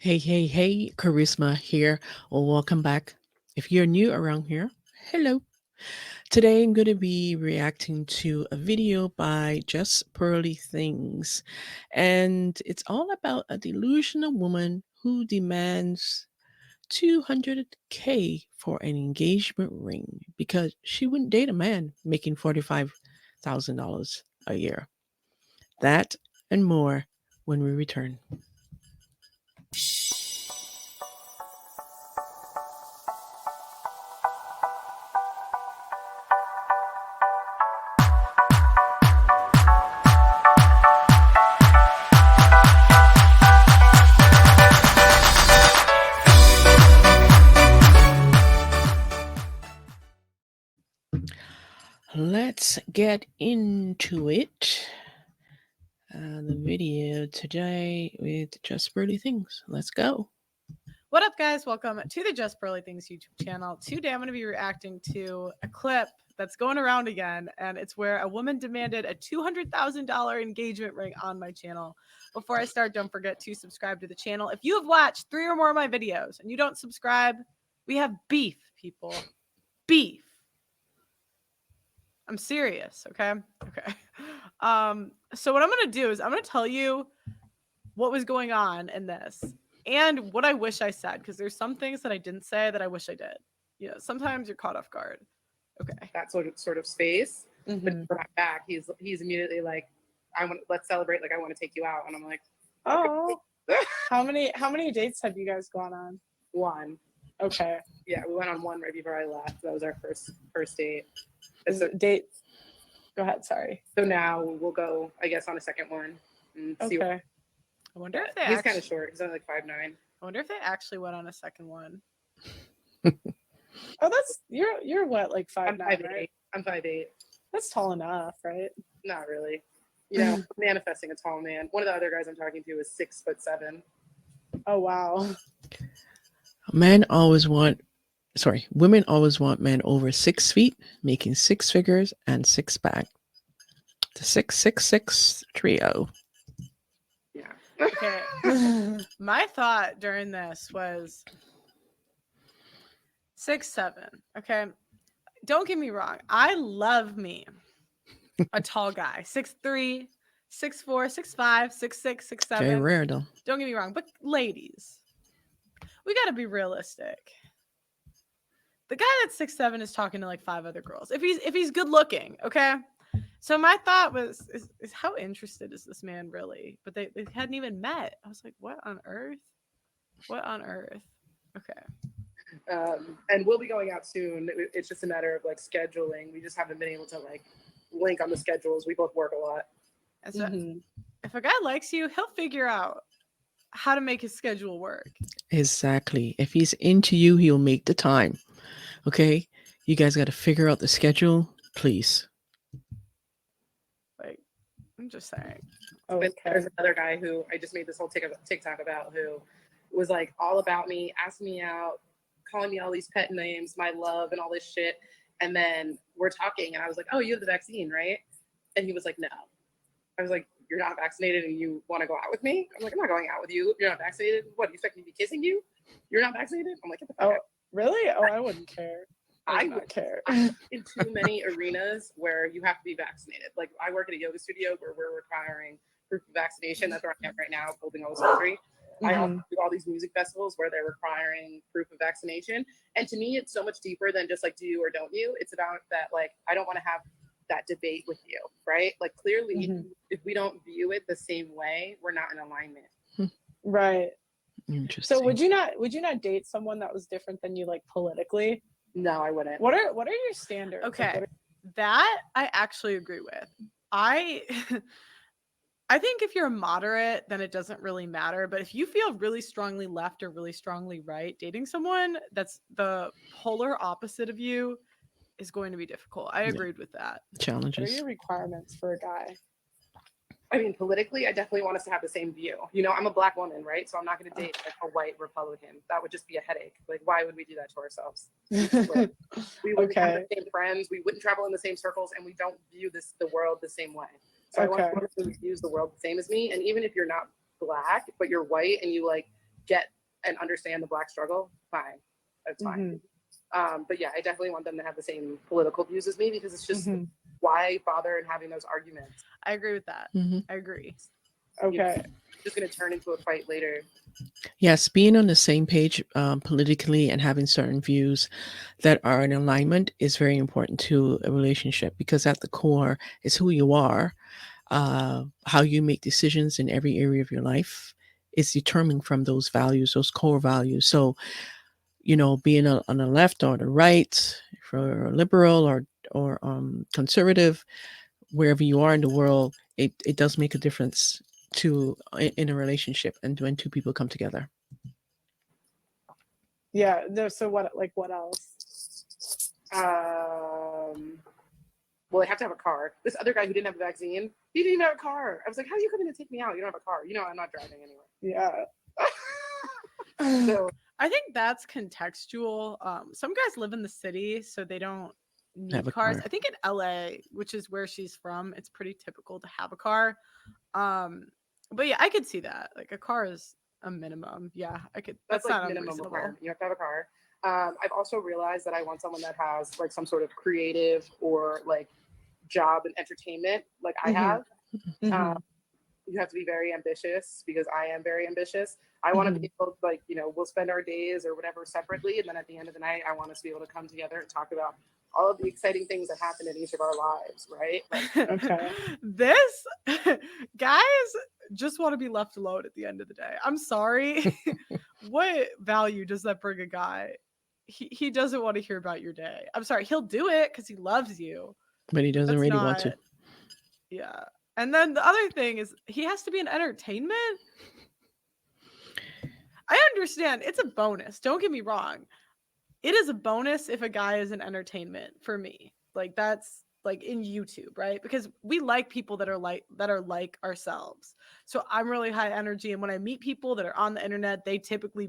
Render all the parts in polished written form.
Hey, Charisma here. Well, welcome back. If you're new around here, hello. Today I'm going to be reacting to a video by Just Pearly Things. And it's all about a delusional woman who demands 200K for an engagement ring because she wouldn't date a man making $45,000 a year. That and more when we return. Let's get into it. The video today with Just Birdie Things. Let's go. What up, guys? Welcome to the Just Burly Things YouTube channel. Today, I'm going to be reacting to a clip that's going around again, and it's where a woman demanded a $200,000 engagement ring on my channel. Before I start, don't forget to subscribe to the channel. If you have watched 3 or more of my videos and you don't subscribe, we have beef, people. Beef. I'm serious, okay? Okay. So what I'm going to do is I'm going to tell you what was going on in this and what I wish I said, because there's some things that I didn't say that I wish I did. You know, sometimes you're caught off guard. Okay. That sort of space. Mhm. But for my back, he's immediately like, let's celebrate, like I want to take you out. And I'm like, Oh, how many dates have you guys gone on? one. Okay. Yeah, we went on one right before I left. That was our first date. Is it date? Go ahead. Sorry. So now we'll go, I guess, on a second one and see what. Okay. I wonder if they He's actually, kind of short. He's only like 5'9". I wonder if they actually went on a second one. Oh, that's you're what, like 5'9", I'm 5'8". right? I'm 5'8". That's tall enough, right? Not really. You know, manifesting a tall man. One of the other guys I'm talking to is 6'7". Oh wow. Women always want men over 6 feet, making 6 figures and 6 pack. The 666 trio. Yeah. Okay. My thought during this was 6'7". Okay. Don't get me wrong. I love me a tall guy. 6'3", 6'4", 6'5", 6'6", 6'7". Very rare though. Don't get me wrong. But ladies, we got to be realistic. The guy that's 6'7" is talking to like 5 other girls. If he's good looking, okay? So my thought was, is how interested is this man really? But they hadn't even met. I was like, what on earth? What on earth? Okay. And we'll be going out soon. It's just a matter of like scheduling. We just haven't been able to like link on the schedules. We both work a lot. And so if a guy likes you, he'll figure out how to make his schedule work. Exactly. If he's into you, he'll make the time. Okay? You guys got to figure out the schedule, please. Like, I'm just saying. Okay. There's another guy who I just made this whole TikTok about, who was like all about me, asking me out, calling me all these pet names, my love and all this shit. And then we're talking and I was like, oh, you have the vaccine, right? And he was like, no. I was like, you're not vaccinated and you want to go out with me? I'm like, I'm not going out with you. You're not vaccinated. What, do you expect me to be kissing you? You're not vaccinated? I'm like, get the fuck out. Really? Oh, I wouldn't care. I would care. I'm in too many arenas where you have to be vaccinated. Like I work at a yoga studio where we're requiring proof of vaccination. That's where I am right now, building all this country. I also do all these music festivals where they're requiring proof of vaccination. And to me, it's so much deeper than just like, do you or don't you? It's about that, like, I don't want to have that debate with you, right? Like clearly, if we don't view it the same way, we're not in alignment. Right. Interesting. So would you not date someone that was different than you, like politically? No, I wouldn't. What are your standards? Okay. That I actually agree with. I think if you're moderate, then it doesn't really matter. But if you feel really strongly left or really strongly right, dating someone that's the polar opposite of you is going to be difficult. I agreed with that. Challenges. What are your requirements for a guy? I mean, politically, I definitely want us to have the same view. You know, I'm a black woman, right? So I'm not going to date like a white Republican. That would just be a headache. Like, why would we do that to ourselves? We wouldn't have the same friends. We wouldn't travel in the same circles, and we don't view the world the same way. So I want someone who views the world the same as me. And even if you're not black, but you're white and you like get and understand the Black struggle, fine, that's fine. But yeah, I definitely want them to have the same political views as me, because it's just why bother in having those arguments? I agree with that. Mm-hmm. I agree. You know, it's just going to turn into a fight later. Yes, being on the same page politically and having certain views that are in alignment is very important to a relationship, because at the core is who you are, how you make decisions in every area of your life is determined from those values, those core values. So, being on the left or the right, for liberal or conservative, wherever you are in the world, it does make a difference to in a relationship and when two people come together. Yeah. No, so what else? Well, I have to have a car. This other guy who didn't have a vaccine, he didn't even have a car. I was like, how are you coming to take me out? You don't have a car. I'm not driving anywhere. Yeah. So I think that's contextual. Some guys live in the city, so they don't Have need a cars. car. I think in LA, which is where she's from, it's pretty typical to have a car. But yeah, I could see that. Like a car is a minimum. Yeah, I could. that's That's like not minimum unreasonable. requirement. You have to have a car. I've also realized that I want someone that has like some sort of creative or like job and entertainment like I have. You have to be very ambitious, because I am very ambitious. I want to be able to, like, we'll spend our days or whatever separately, and then at the end of the night, I want us to be able to come together and talk about all of the exciting things that happen in each of our lives, right? Like, This guys just want to be left alone at the end of the day. I'm sorry. What value does that bring a guy? He doesn't want to hear about your day. I'm sorry. He'll do it because he loves you. But he doesn't That's really not, want to. Yeah. And then the other thing is he has to be in entertainment. I understand it's a bonus. Don't get me wrong. It is a bonus if a guy is in entertainment for me. Like that's like in YouTube, right? Because we like people that are like ourselves. So I'm really high energy, and when I meet people that are on the internet, they typically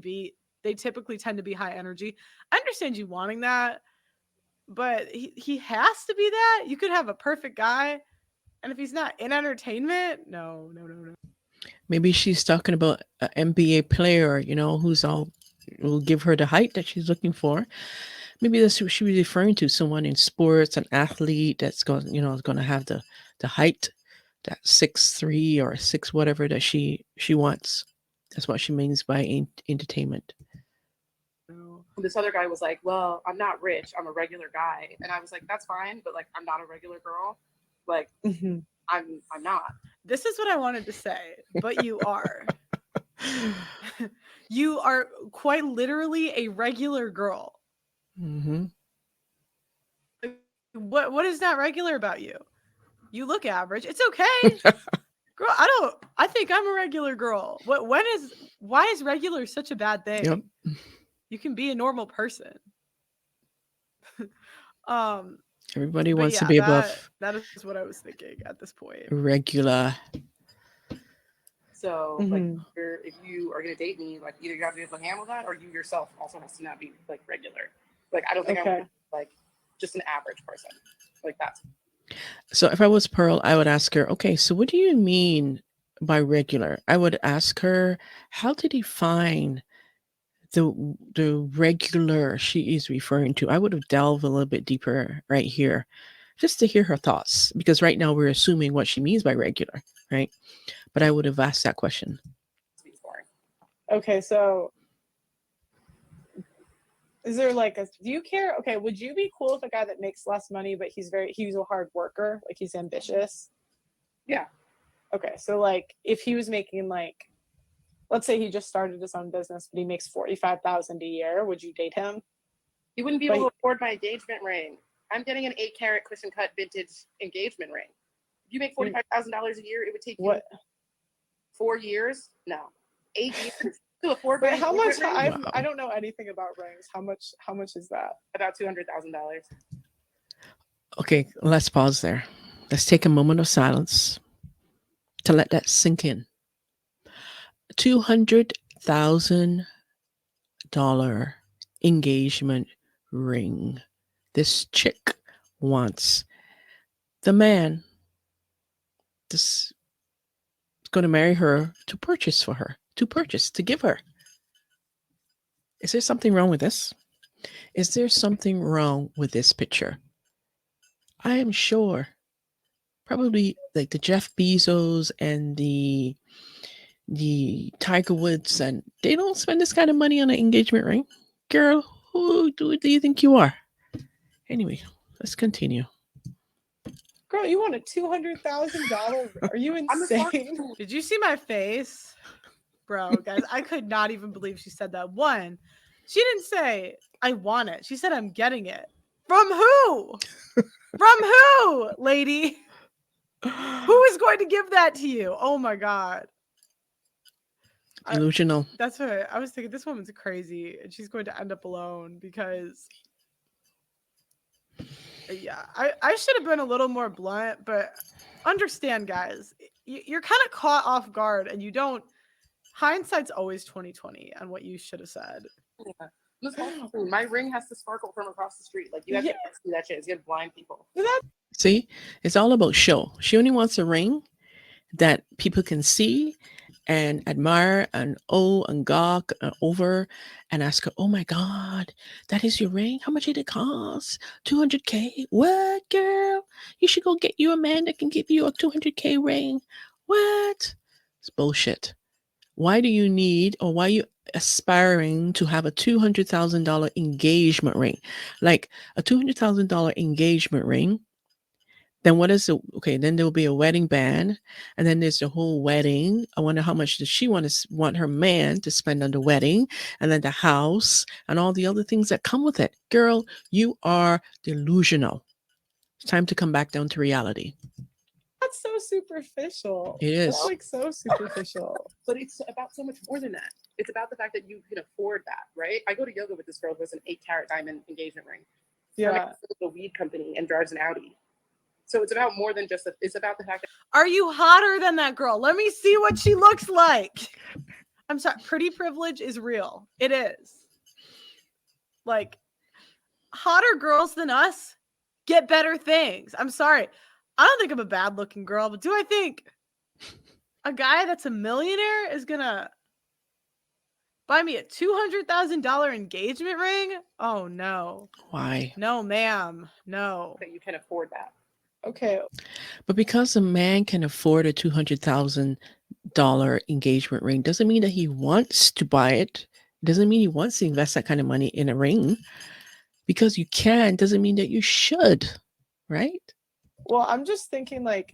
tend to be high energy. I understand you wanting that, but he has to be that. You could have a perfect guy, and if he's not in entertainment, no. Maybe she's talking about an NBA player, who's all will give her the height that she's looking for. Maybe that's what she was referring to. Someone in sports, an athlete that's going to have the height, that 6'3" or 6 whatever that she wants. That's what she means by entertainment. This other guy was like, well, I'm not rich, I'm a regular guy. And I was like, that's fine, but like I'm not a regular girl. Like I'm not. This is what I wanted to say, but you are. You are quite literally a regular girl. Mm-hmm. What is not regular about you? You look average. It's okay. Girl, I think I'm a regular girl. Why is regular such a bad thing? Yep. You can be a normal person. Everybody But wants yeah, to be above that is what I was thinking at this point. regular. So like if you are gonna date me, like either you have to be able to handle that, or you yourself also has to not be like regular. Like I don't think I'm like just an average person. Like that's So if I was Pearl, I would ask her, okay, so what do you mean by regular? I would ask her how to define the regular she is referring to. I would have delved a little bit deeper right here just to hear her thoughts, because right now we're assuming what she means by regular, right? But I would have asked that question. boring. Okay, so is there like do you care? Okay, would you be cool with a guy that makes less money but he's a hard worker, like he's ambitious? Yeah. Okay, so like if he was making like, let's say he just started his own business but he makes $45,000 a year, would you date him? He wouldn't be able to afford my engagement ring. I'm getting an 8-carat cushion cut vintage engagement ring. If you make $45,000 a year, it would take you 4 years? No. 8 years to afford my how much ring? I don't know anything about rings. How much is that? About $200,000. Okay, let's pause there. Let's take a moment of silence to let that sink in. $200,000 engagement ring. This chick wants the man this is going to marry her to purchase for her, to give her. Is there something wrong with this? Is there something wrong with this picture? I am sure probably like the Jeff Bezos and the Tiger Woods, and they don't spend this kind of money on an engagement ring. Girl, who do you think you are? Anyway, let's continue. Girl, you want a $200,000? Are you I'm the smart- insane? Did you see my face? Bro, guys, I could not even believe she said that. One, she didn't say, I want it. She said, I'm getting it. From who? From who, lady? Who is going to give that to you? Oh my God. Delusional. That's what I was thinking. This woman's crazy and she's going to end up alone because, yeah, I should have been a little more blunt, but understand, guys, you're kind of caught off guard and you don't. Hindsight's always 2020 on what you should have said. Yeah. My ring has to sparkle from across the street. Like you have to see that shit. It's gonna blind people. See, it's all about show. She only wants a ring that people can see and admire and and gawk over and ask her, oh my God, that is your ring? How much did it cost? 200K? What, girl? You should go get you a man that can give you a 200K ring. What? It's bullshit. Why do you need, or why are you aspiring to have a $200,000 engagement ring? Like a $200,000 engagement ring, then what is the okay? Then there will be a wedding band, and then there's the whole wedding. I wonder how much does she want her man to spend on the wedding, and then the house and all the other things that come with it. Girl, you are delusional. It's time to come back down to reality. That's so superficial. It is. That's like so superficial. But it's about so much more than that. It's about the fact that you can afford that, right? I go to yoga with this girl who has an 8-carat diamond engagement ring. Yeah. A weed company and drives an Audi. So it's about more than just it's about the fact that Are you hotter than that girl? Let me see what she looks like. I'm sorry, pretty privilege is real. It is. Like, hotter girls than us get better things. I'm sorry. I don't think I'm a bad looking girl, but do I think a guy that's a millionaire is gonna buy me a $200,000 engagement ring? Oh no. Why? No, ma'am. No. you can afford that. Okay. But because a man can afford a $200,000 engagement ring doesn't mean that he wants to buy it. Doesn't mean he wants to invest that kind of money in a ring. Because you can doesn't mean that you should, right? Well, I'm just thinking like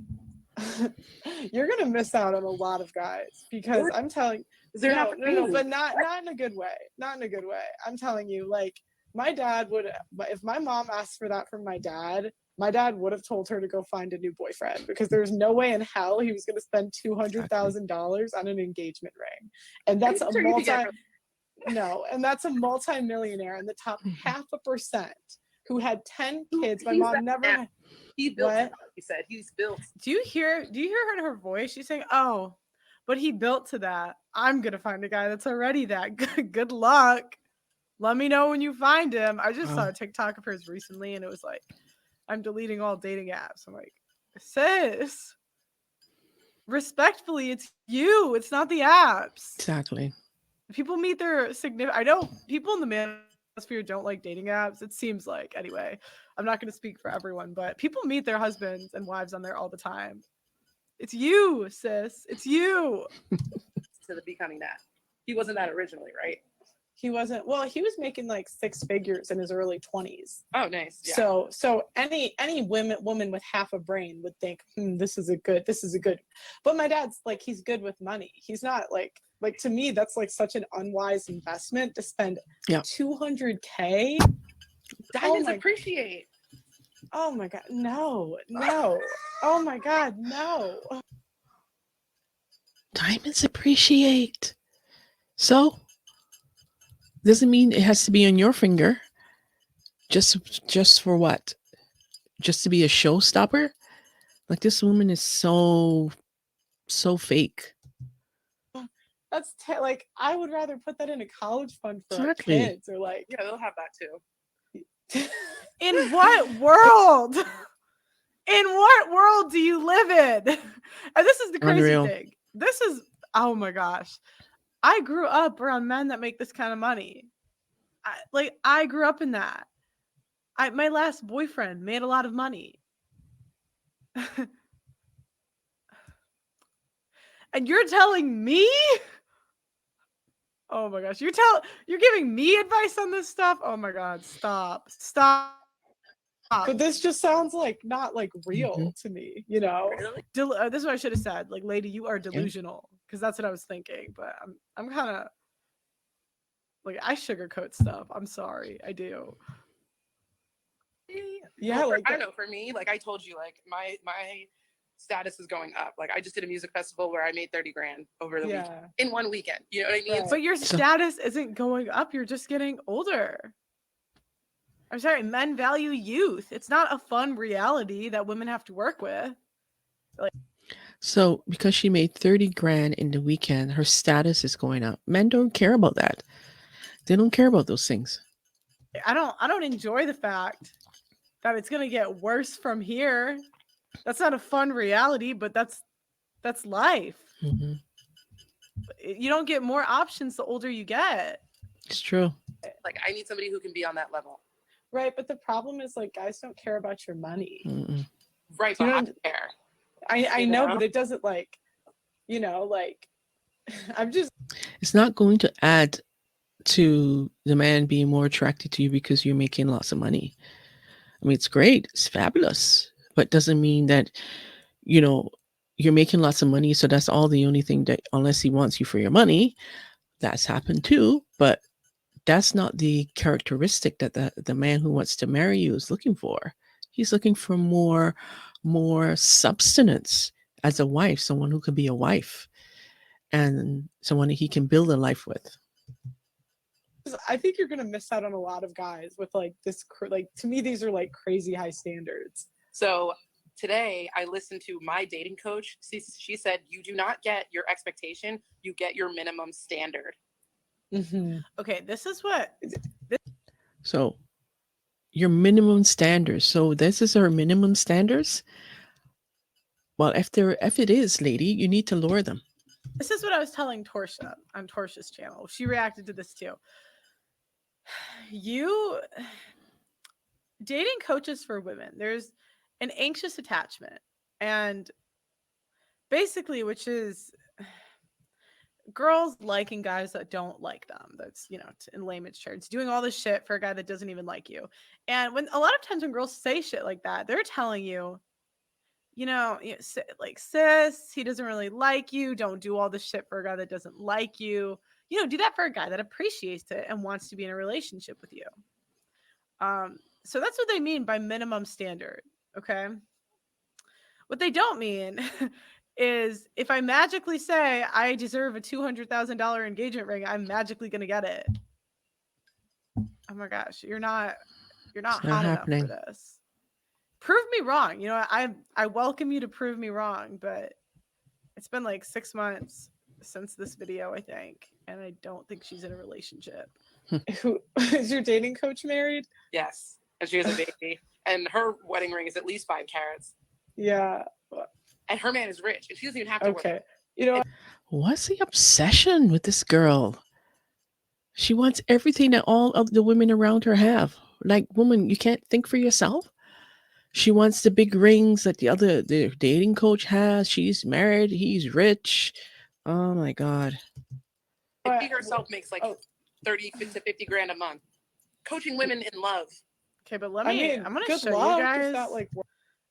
you're gonna miss out on a lot of guys because I'm telling no, but not in a good way. Not in a good way. I'm telling you, like my dad would, if my mom asked for that from my dad would have told her to go find a new boyfriend because there's no way in hell he was going to spend $200,000 on an engagement ring, and that's that's a multi-millionaire in the top 0.5% who had 10 kids. My mom never. He built. What? He said he's built. Do you hear her in her voice? She's saying, "Oh, but he built to that. I'm gonna find a guy that's already that. Good luck. Let me know when you find him." I just saw a TikTok of hers recently, and it was like, "I'm deleting all dating apps." I'm like, sis, respectfully, it's you. It's not the apps. Exactly. People meet their significant. I know people in the manosphere don't like dating apps. It seems like, anyway. I'm not going to speak for everyone, but people meet their husbands and wives on there all the time. It's you, sis. It's you. To the becoming that. He wasn't that originally, right? He wasn't. Well, he was making like 6 figures in his early 20s. Oh, nice. Yeah. So any woman with half a brain would think, this is a good. But my dad's like, he's good with money. He's not like to me, that's like such an unwise investment to spend $200K. Diamonds appreciate. Oh my God, no. Oh my God, no. Diamonds appreciate. So, doesn't mean it has to be on your finger. Just for what? Just to be a showstopper? Like this woman is so fake. That's like I would rather put that in a college fund for our kids, or like they'll have that too. In what world? In what world do you live in? And this is the crazy thing. This is, oh my gosh. I grew up around men that make this kind of money. I grew up in that. My last boyfriend made a lot of money. And you're telling me? Oh my gosh, you're giving me advice on this stuff? Oh my god, stop. Stop. But this just sounds like not like Mm-hmm. real to me, you know? This is what I should have said. Like, lady, you are Okay. delusional. Because that's what I was thinking. But I'm kind of like, I sugarcoat stuff. I'm sorry. I do. Yeah, like I don't know. For me, like I told you, like my status is going up. Like I just did a music festival where I made 30 grand over the weekend yeah. in one weekend. You know what I mean? Right. But your So- status isn't going up. You're just getting older. I'm sorry. Men value youth. It's not a fun reality that women have to work with. So because she made 30 grand in the weekend, her status is going up. Men don't care about that. They don't care about those things. I don't enjoy the fact that it's gonna get worse from here. That's not a fun reality, but that's life. Hmm. You don't get more options the older you get. It's true. Like I need somebody who can be on that level. Right, but the problem is like guys don't care about your money. Mm-mm. Right, You but know, I don't care. I You know, know? but it doesn't like, you know, like I'm just It's not going to add to the man being more attracted to you because you're making lots of money. I mean, it's great, it's fabulous, but doesn't mean that, you know, you're making lots of money. So that's all the only thing that, unless he wants you for your money, that's happened too. But that's not the characteristic that the man who wants to marry you is looking for. He's looking for more substance as a wife, someone who could be a wife and someone that he can build a life with. I think you're gonna miss out on a lot of guys with like this. Like to me, these are like crazy high standards. So today I listened to my dating coach. She said, you do not get your expectation, you get your minimum standard. Mm-hmm. Okay, this is what So your minimum standards. So this is her minimum standards. Well, if it is, lady, you need to lower them. I was telling Torsha on Torsha's channel. She reacted to this too. You dating coaches for women, there's an anxious attachment, and basically, which is girls liking guys that don't like them. That's, in layman's terms, doing all this shit for a guy that doesn't even like you. And when a lot of times when girls say shit like that, they're telling you, like, sis, he doesn't really like you. Don't do all this shit for a guy that doesn't like you. Do that for a guy that appreciates it and wants to be in a relationship with you. So that's what they mean by minimum standard. Okay. What they don't mean is if I magically say I deserve a $200,000 engagement ring, I'm magically going to get it. Oh my gosh. You're not It's not hot enough happening. for this. Prove me wrong. I welcome you to prove me wrong, but it's been like 6 months since this video, I think, and I don't think she's in a relationship. Who is your dating coach married? Yes. And she has a baby. And her wedding ring is at least 5 carats. Yeah. And her man is rich. And she doesn't even have to Okay. work. You know, What's the obsession with this girl? She wants everything that all of the women around her have. Like, woman, you can't think for yourself? She wants the big rings that the dating coach has. She's married. He's rich. Oh my God. And she herself makes like oh. 30 to 50 grand a month. Coaching women in love. Okay, but I mean, I'm gonna good show luck you if guys. that, like,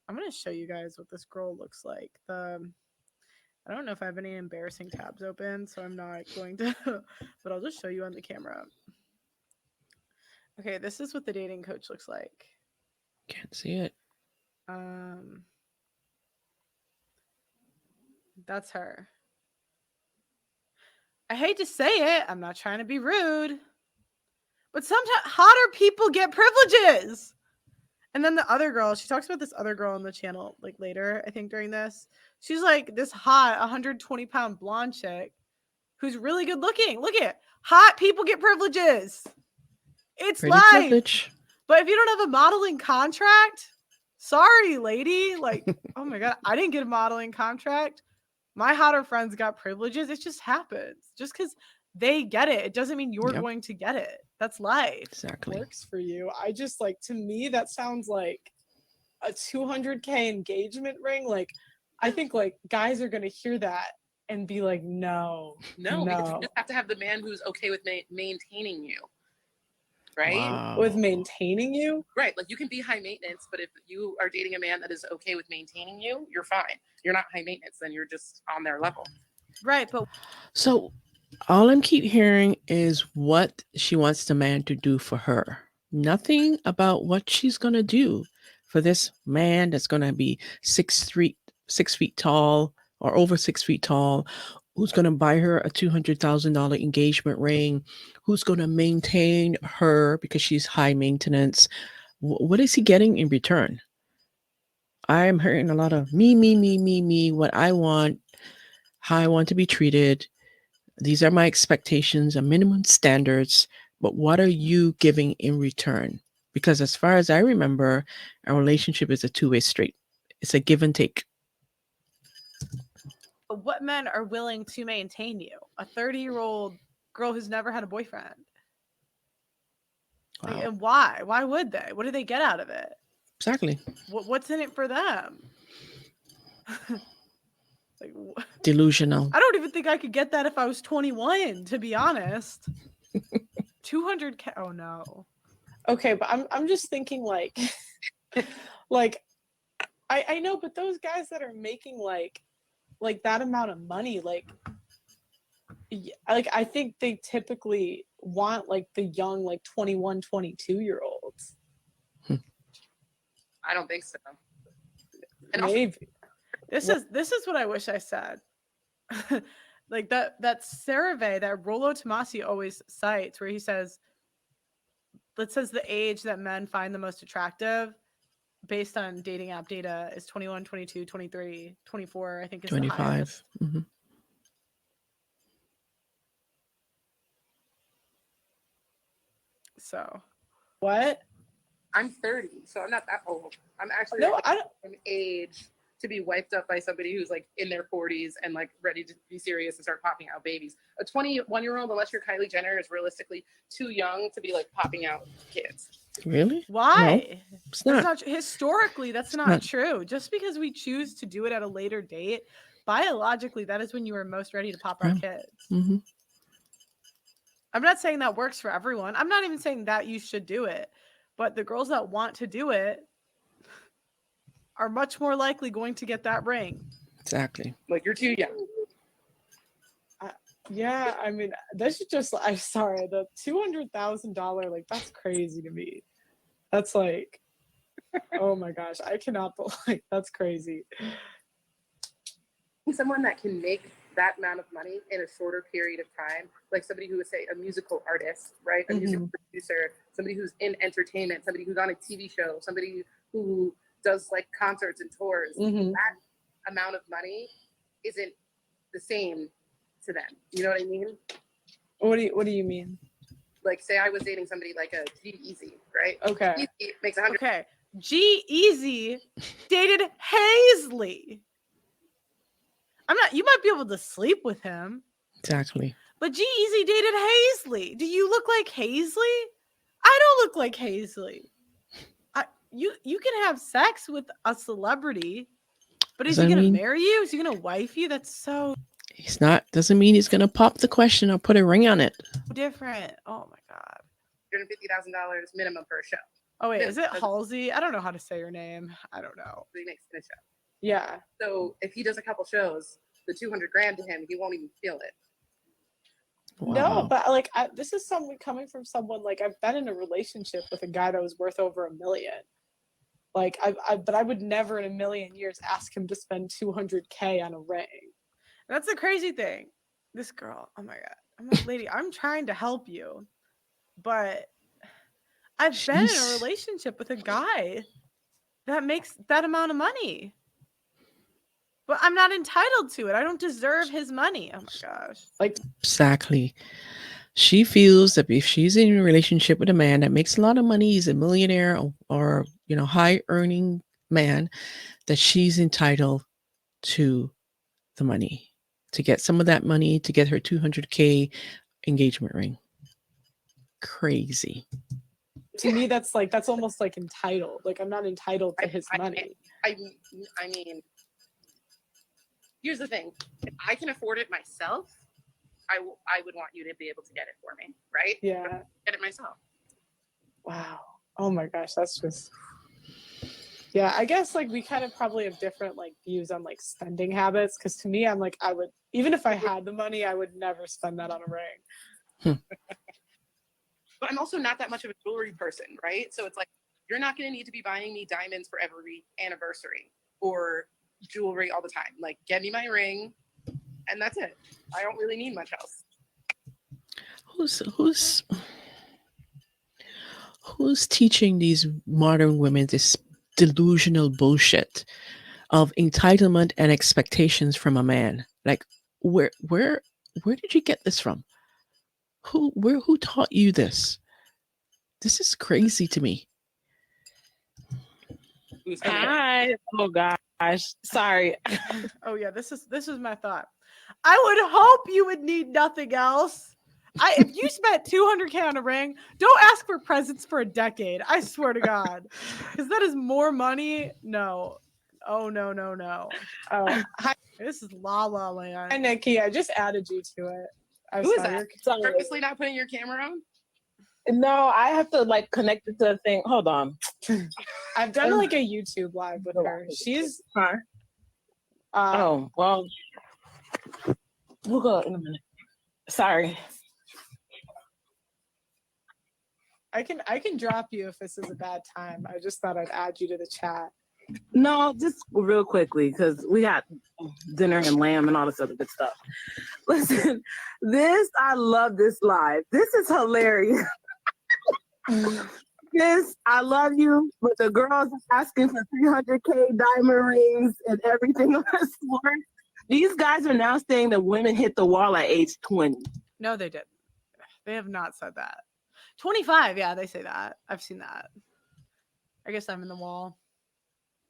I'm gonna show you guys what this girl looks like. I don't know if I have any embarrassing tabs open, so I'm not going to, but I'll just show you on the camera. Okay, this is what the dating coach looks like. Can't see it. That's her. I hate to say it, I'm not trying to be rude, but sometimes hotter people get privileges. And then the other girl, she talks about this other girl on the channel, like later, I think during this. She's like this hot 120-pound blonde chick who's really good looking. Look at hot people get privileges. It's Pretty life. privilege. But if you don't have a modeling contract, sorry, lady. Like, oh my God, I didn't get a modeling contract. My hotter friends got privileges. It just happens. Just because they get it. It doesn't mean you're Yep. going to get it. That's life. Exactly. Works for you. I just like, to me that sounds like a 200K engagement ring. Like, I think like guys are gonna hear that and be like, no, No, because you no. just have to have the man who's okay with maintaining you, right? Wow. With maintaining you. Right. Like you can be high maintenance, but if you are dating a man that is okay with maintaining you, you're fine. You're not high maintenance, then you're just on their level. Right, but So all I'm keep hearing is what she wants the man to do for her. Nothing about what she's gonna do for this man that's gonna be 6 feet tall or over 6 feet tall, who's gonna buy her a $200,000 engagement ring, who's gonna maintain her because she's high maintenance. What is he getting in return? I'm hearing a lot of me, me, me, me, me, what I want, how I want to be treated. These are my expectations and minimum standards, but what are you giving in return? Because as far as I remember, a relationship is a two-way street. It's a give and take. what men are willing to maintain you? A 30-year-old girl who's never had a boyfriend. Like, Wow. and why? Why would they? What do they get out of it? Exactly. What's in it for them? Like, Delusional. I don't even think I could get that if I was 21, to be honest. 200K. Oh no. Okay, but I'm just thinking like like I know, but those guys that are making like that amount of money, like I think they typically want like the young, like 21, 22-year-olds. I don't think so. And also, Maybe. This is what I wish I said. Like that survey that Rollo Tomasi always cites, where he says, that says the age that men find the most attractive based on dating app data is 21, 22, 23, 24, I think is the 25. highest. Mhm. So What? I'm 30, so I'm not that old. I'm actually No, like, I don't. an age to be wiped up by somebody who's like in their 40s and like ready to be serious and start popping out babies. A 21-year-old, unless you're Kylie Jenner, is realistically too young to be like popping out kids. Really? why? It's That's not. not historically, that's not not. true. Just because we choose to do it at a later date, biologically, that is when you are most ready to pop out kids. Mm-hmm. I'm not saying that works for everyone. I'm not even saying that you should do it. But the girls that want to do it are much more likely going to get that ring. Exactly. Like you're too young. Yeah, I mean, this is just. I'm sorry, the $200,000, like that's crazy to me. That's like, oh my gosh, I cannot believe that's crazy. Someone that can make that amount of money in a shorter period of time, like somebody who is, say, a musical artist, right? A music producer, somebody who's in entertainment, somebody who's on a TV show, somebody who does like concerts and tours. That amount of money isn't the same to them. You know what I mean? What do you mean? Like, say I was dating somebody like a G-Eazy, right? Okay. G-Eazy makes 100. Okay. G-Eazy dated Hazley. You might be able to sleep with him, Exactly. but G-Eazy dated Hazley. Do you look like Hazley? I don't look like Hazley. You can have sex with a celebrity, but is he Doesn't gonna mean- marry you? Is he gonna wife you? That's so He's not. Doesn't mean he's gonna pop the question or put a ring on it. different. Oh my god. $150,000 minimum per show. Oh wait, Yeah, is it that's- Halsey? I don't know how to say your name. I don't know. He makes in a show. Yeah. So if he does a couple shows, the 200 grand to him, he won't even feel it. No, but like this is someone coming from someone, like I've been in a relationship with a guy that was worth over $1 million. Like but I would never in a million years ask him to spend 200K on a ring. That's the crazy thing. This girl, oh my god. I'm like, lady, I'm trying to help you, but I've been in a Jeez. relationship with a guy that makes that amount of money. But I'm not entitled to it. I don't deserve his money. Oh my gosh. Like Exactly. She feels that if she's in a relationship with a man that makes a lot of money, he's a millionaire or high earning man, that she's entitled to the money, to get some of that money, to get her 200K engagement ring. Crazy. To me, that's almost like entitled. Like, I'm not entitled to his money. I mean, here's the thing. If I can afford it myself, I would want you to be able to get it for me, right? Yeah. Get it myself. Wow. Oh my gosh, that's just. Yeah, I guess like we kind of probably have different like views on like spending habits. Because to me, I'm like, I would, even if I had the money, I would never spend that on a ring. But I'm also not that much of a jewelry person, right? So it's like, you're not going to need to be buying me diamonds for every anniversary or jewelry all the time. Like, get me my ring, and that's it. I don't really need much else. Who's teaching these modern women this delusional bullshit of entitlement and expectations from a man? Like, where did you get this from? Who taught you this? This is crazy to me. Hi. Oh gosh. Sorry. Oh yeah, this is my thought. I would hope you would need nothing else. If you spent 200K on a ring, don't ask for presents for a decade. I swear to God, because that is more money. No, oh no. Oh, hi, This is La La Land. Nikki. I just added you to it. Who is that? Sorry. Purposely not putting your camera on? No, I have to like connect it to the thing. Hold on. I've done like a YouTube live with her. She's Huh? Oh, well. We'll go in a minute. Sorry. I can drop you if this is a bad time. I just thought I'd add you to the chat. No, just real quickly, because we got dinner and lamb and all this other good stuff. Listen, I love this live. This is hilarious. I love you, but the girls asking for 300K diamond rings and everything on the floor. These guys are now saying that women hit the wall at age 20. No, they didn't. They have not said that. 25, yeah, they say that. I've seen that. I guess I'm in the wall.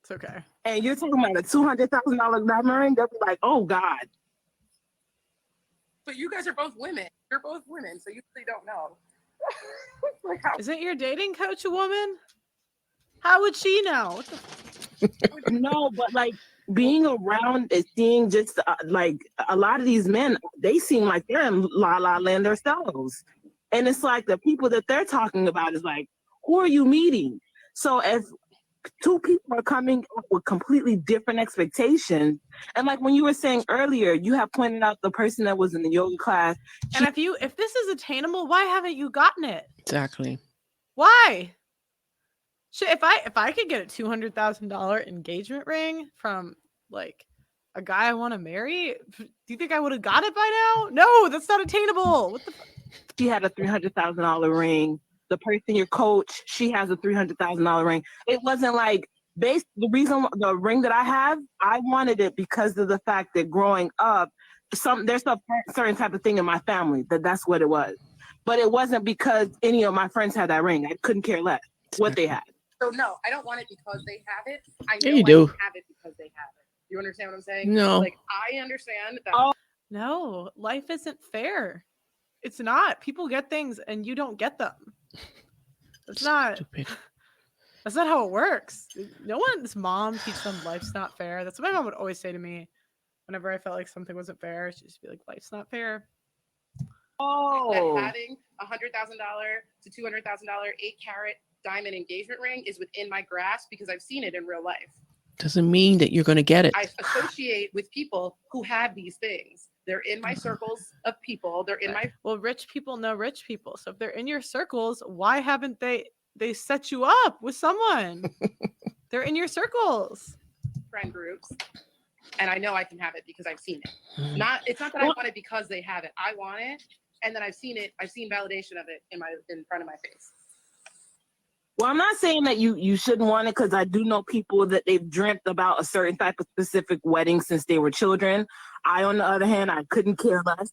It's okay. And you're talking about a $200,000 diamond ring? They'll be like, oh God. But you guys are both women. You're both women, so you really don't know. Like isn't your dating coach a woman? How would she know? No, but like being around and seeing just like a lot of these men, they seem like they're in La La Land themselves. And it's like the people that they're talking about is like, who are you meeting? So if two people are coming up with completely different expectations, and like when you were saying earlier, you have pointed out the person that was in the yoga class. And if this is attainable, why haven't you gotten it? Exactly. Why? Shit, if I could get a $200,000 engagement ring from like a guy I want to marry, do you think I would have got it by now? No, that's not attainable. What the fuck? She had a $300,000 ring. The person, your coach, she has a $300,000 ring. It wasn't like the ring that I have, I wanted it because of the fact that growing up, there's a certain type of thing in my family that's what it was. But it wasn't because any of my friends had that ring. I couldn't care less what they had. So no, I don't want it because they have it. I know Yeah, you I do. don't have it because they have it. You understand what I'm saying? No. Like I understand that. Oh. No, life isn't fair. It's not. People get things and you don't get them. That's not Stupid. That's not how it works. No one's mom teach them life's not fair. That's what my mom would always say to me whenever I felt like something wasn't fair. She'd just be like, life's not fair. Oh. That having $100,000 to $200,000 8-carat diamond engagement ring is within my grasp because I've seen it in real life. Doesn't mean that you're going to get it. I associate with people who have these things. They're in my circles of people. They're in my rich people know rich people. So if they're in your circles, why haven't they set you up with someone? They're in your circals. Friend groups. And I know I can have it because I've seen it. It's not that I want it because they have it. I want it. And then I've seen it. I've seen validation of it in front of my face. Well, I'm not saying that you shouldn't want it because I do know people that they've dreamt about a certain type of specific wedding since they were children. I, on the other hand, I couldn't care less.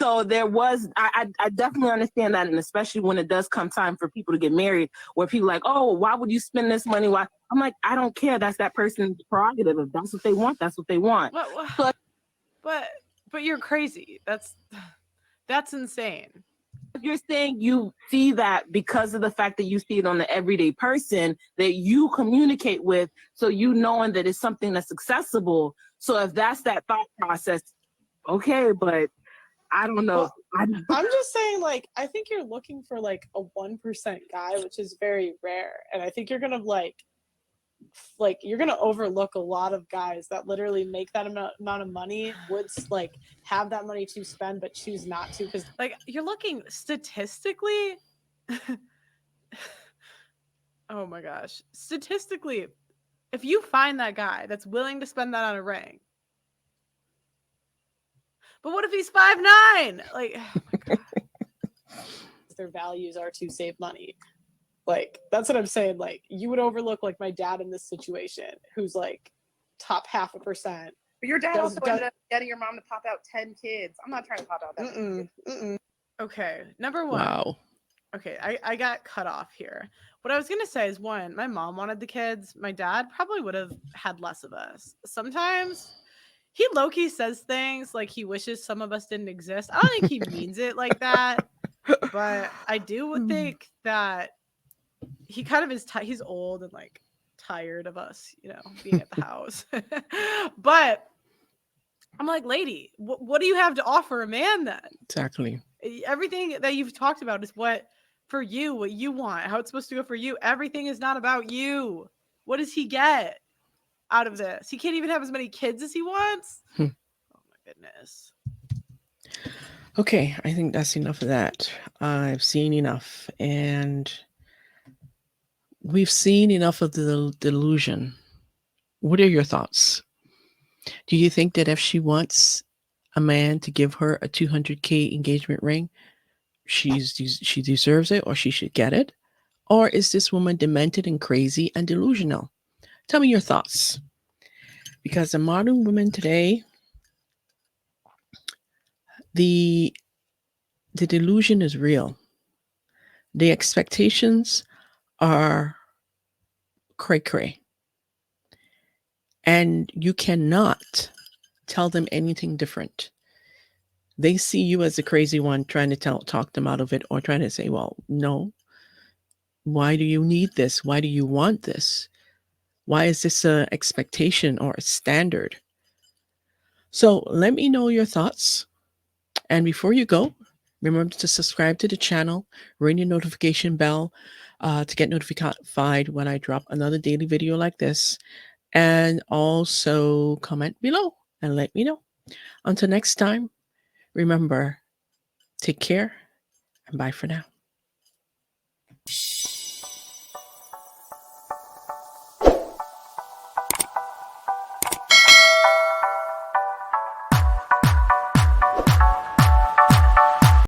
So I definitely understand that. And especially when it does come time for people to get married, where people are like, oh, why would you spend this money? Why? I'm like, I don't care. That's that person's prerogative. If that's what they want, that's what they want. But you're crazy. That's insane. You're saying you see that because of the fact that you see it on the everyday person that you communicate with, so you knowing that it's something that's accessible. So if that's that thought process, okay, but I don't know. Well, I'm just saying, like, I think you're looking for like a 1% guy, which is very rare, and I think you're gonna like you're gonna overlook a lot of guys that literally make that amount of money, would like have that money to spend but choose not to, because Like, you're looking statistically. Oh my gosh. Statistically, if you find that guy that's willing to spend that on a ring, but what if he's 5'9"? Like, oh my God. their values are to save money. Like, that's what I'm saying. Like, you would overlook like my dad in this situation, who's like top 0.5%. But your dad also ended up getting your mom to pop out 10 kids. I'm not trying to pop out that many kids. Okay, number one. Wow. Okay, I got cut off here. What I was gonna say is, one, my mom wanted the kids. My dad probably would have had less of us. Sometimes he low-key says things like he wishes some of us didn't exist. I don't think he means it like that, but I do think that he kind of is. He's old and like tired of us, being at the house. But I'm like, lady, what do you have to offer a man then? Exactly. Everything that you've talked about is what you want, how it's supposed to go for you. Everything is not about you. What does he get out of this? He can't even have as many kids as he wants. Oh my goodness. Okay, I think that's enough of that. I've seen enough, and we've seen enough of the delusion. What are your thoughts? Do you think that if she wants a man to give her a 200K engagement ring, she deserves it, or she should get it? Or is this woman demented and crazy and delusional? Tell me your thoughts. Because the modern women today, the delusion is real. The expectations are cray-cray. And you cannot tell them anything different. They see you as the crazy one trying to talk them out of it, or trying to say, well, no. Why do you need this? Why do you want this? Why is this an expectation or a standard? So let me know your thoughts. And before you go, remember to subscribe to the channel, ring your notification bell to get notified when I drop another daily video like this. And also comment below and let me know. Until next time, remember, take care and bye for now.